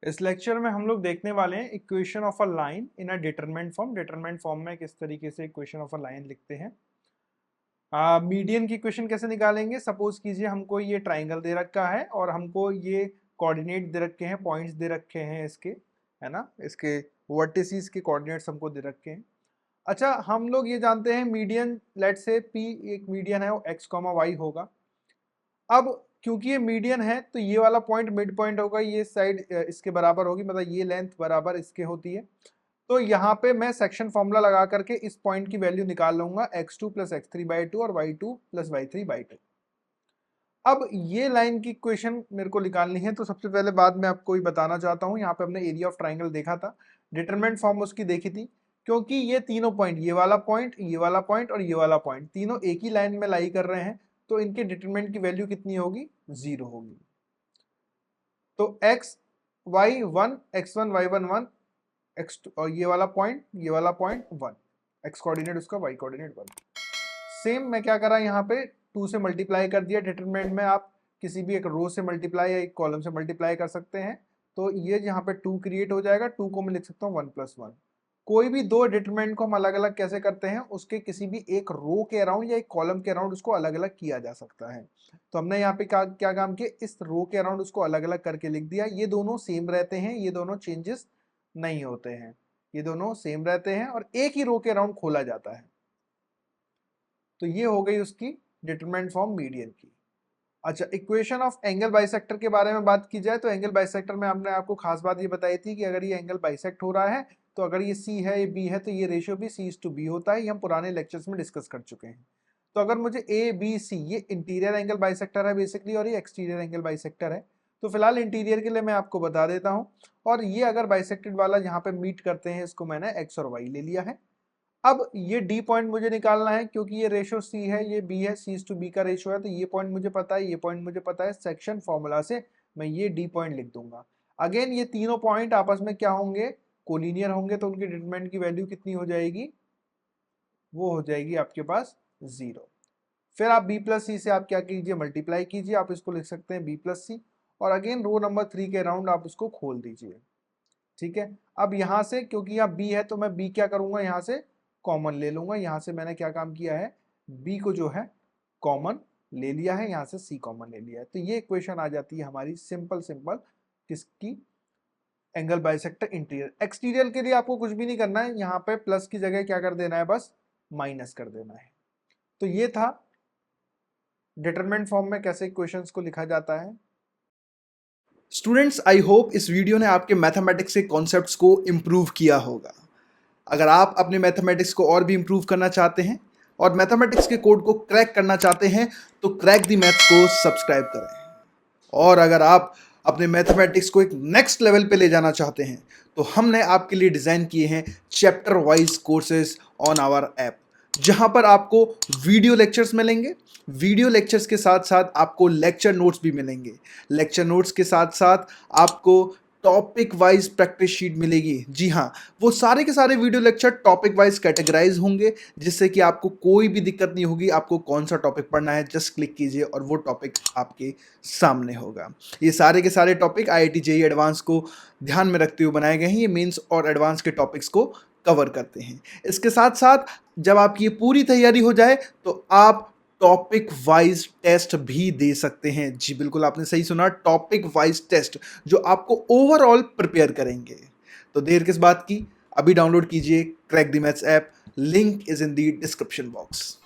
इस लेक्चर में हम लोग देखने वाले हैं equation of a line in a determinant form. Determinant form में किस तरीके से इक्वेशन ऑफ अ लाइन लिखते हैं। मीडियन की इक्वेशन कैसे निकालेंगे। सपोज कीजिए हमको ये ट्राइंगल दे रखा है और हमको ये कोऑर्डिनेट दे रखे हैं, पॉइंट्स दे रखे हैं इसके, है ना, इसके वर्टिसेस के कोऑर्डिनेट्स हमको दे रखे हैं। अच्छा, हम लोग ये जानते हैं मीडियन, लेट से पी एक मीडियन है, वो एक्स कॉमा वाई होगा। अब क्योंकि ये मीडियन है तो ये वाला पॉइंट मिड पॉइंट होगा, ये साइड इसके बराबर होगी, मतलब ये लेंथ बराबर इसके होती है। तो यहाँ पे मैं सेक्शन फॉर्मूला लगा करके इस पॉइंट की वैल्यू निकाल लूंगा, x2 प्लस x3/2 और y2 प्लस y3/2। अब ये लाइन की इक्वेशन मेरे को निकालनी है, तो सबसे पहले बात मैं आपको ये बताना चाहता हूँ। यहाँ पे हमने एरिया ऑफ ट्राइंगल देखा था, डिटरमिनेंट फॉर्म उसकी देखी थी। क्योंकि ये तीनों पॉइंट, ये वाला पॉइंट, ये वाला पॉइंट और ये वाला पॉइंट, तीनों एक ही लाइन में लाई कर रहे हैं, तो इनके डिटरमिनेंट की वैल्यू कितनी होगी, 0 होगी। तो x y1 x1 y1 1 x2 और ये वाला पॉइंट 1, x कोऑर्डिनेट उसका, y कोऑर्डिनेट 1। सेम मैं क्या करा, यहाँ पे 2 से मल्टीप्लाई कर दिया। डिटरमिनेंट में आप किसी भी एक रो से मल्टीप्लाई या एक कॉलम से मल्टीप्लाई कर सकते हैं। तो ये यहाँ पे 2 क्रिएट हो जाएगा, 2 को मैं लिख सकता हूँ 1 + 1। कोई भी दो डिटरमिनेंट को हम अलग अलग कैसे करते हैं, उसके किसी भी एक रो के अराउंड या एक कॉलम के अराउंड उसको अलग अलग किया जा सकता है। तो हमने यहाँ पे क्या काम किया, इस रो के अराउंड उसको अलग अलग करके लिख दिया। ये दोनों सेम रहते हैं, ये दोनों चेंजेस नहीं होते हैं, ये दोनों सेम रहते हैं और एक ही रो के अराउंड खोला जाता है। तो ये हो गई उसकी डिटरमिनेंट फॉर्म मीडियन की। अच्छा, इक्वेशन ऑफ एंगल बाइसेक्टर के बारे में बात की जाए तो एंगल बाइसेक्टर में हमने आपको खास बात ये बताई थी कि अगर ये एंगल बाइसेक्ट हो रहा है तो अगर ये C है, ये B है, तो ये रेशियो भी C/B होता है। ये हम पुराने लेक्चर्स में डिस्कस कर चुके हैं। तो अगर मुझे ABC, ये इंटीरियर एंगल बाइसेक्टर है बेसिकली और ये एक्सटीरियर एंगल बाइसेक्टर है। तो फिलहाल इंटीरियर के लिए मैं आपको बता देता हूँ। और ये अगर बाइसेक्टेड वाला यहाँ पे मीट करते हैं, इसको मैंने X और Y ले लिया है। अब ये D पॉइंट मुझे निकालना है, क्योंकि ये रेशो C है, ये B है, C/B का रेशो है। तो ये पॉइंट मुझे पता है, ये पॉइंट मुझे पता है, सेक्शन फॉर्मूला से मैं ये D पॉइंट लिख दूंगा। अगेन ये तीनों पॉइंट आपस में क्या होंगे, कोलिनियर होंगे। तो उनकी डिटरमिनेंट की वैल्यू कितनी हो जाएगी, वो हो जाएगी आपके पास 0। फिर आप B + C से आप क्या कीजिए, मल्टीप्लाई कीजिए। आप इसको लिख सकते हैं B + C और अगेन रो नंबर 3 के अराउंड आप उसको खोल दीजिए। ठीक है, अब यहाँ से क्योंकि यहाँ B है तो मैं B क्या करूंगा, यहाँ से कॉमन ले लूंगा। यहाँ से मैंने क्या काम किया है, B को जो है कॉमन ले लिया है, यहाँ से C कॉमन ले लिया है। तो ये इक्वेशन आ जाती है हमारी सिंपल किसकी, एंगल बाइसेक्टर इंटीरियर। एक्सटीरियर के लिए आपको कुछ भी नहीं करना है, यहाँ पे प्लस की जगह क्या कर देना है, बस माइनस कर देना है। तो ये था डिटरमिनेंट फॉर्म में कैसे इक्वेशंस को लिखा जाता है। स्टूडेंट्स, आई होप इस वीडियो ने आपके मैथमेटिक्स के कॉन्सेप्ट्स को इम्प्रूव किया होगा। अगर आप अपने मैथमेटिक्स को और भी इम्प्रूव करना चाहते हैं और मैथमेटिक्स के कोड को क्रैक करना चाहते हैं तो क्रैक दी मैथ्स को सब्सक्राइब करें। और अगर आप अपने मैथमेटिक्स को एक नेक्स्ट लेवल पे ले जाना चाहते हैं तो हमने आपके लिए डिज़ाइन किए हैं chapter wise courses on our app, जहां पर आपको वीडियो लेक्चर्स मिलेंगे। वीडियो लेक्चर्स के साथ साथ आपको लेक्चर नोट्स भी मिलेंगे। लेक्चर नोट्स के साथ साथ आपको टॉपिक वाइज प्रैक्टिस शीट मिलेगी। जी हाँ, वो सारे के सारे video lecture topic wise categorise होंगे, जिससे कि आपको कोई भी दिक्कत नहीं होगी। आपको कौन सा टॉपिक पढ़ना है, जस्ट क्लिक कीजिए और वो टॉपिक आपके सामने होगा। ये सारे के सारे टॉपिक IIT JEE एडवांस को ध्यान में रखते हुए बनाए गए हैं। ये मेंस और एडवांस के टॉपिक्स को कवर करते हैं। इसके साथ साथ जब आपकी ये पूरी तैयारी हो जाए तो आप टॉपिक वाइज टेस्ट भी दे सकते हैं। जी बिल्कुल, आपने सही सुना, टॉपिक वाइज टेस्ट जो आपको ओवरऑल प्रिपेयर करेंगे। तो देर किस बात की, अभी डाउनलोड कीजिए crack the maths app. Link is in the description box.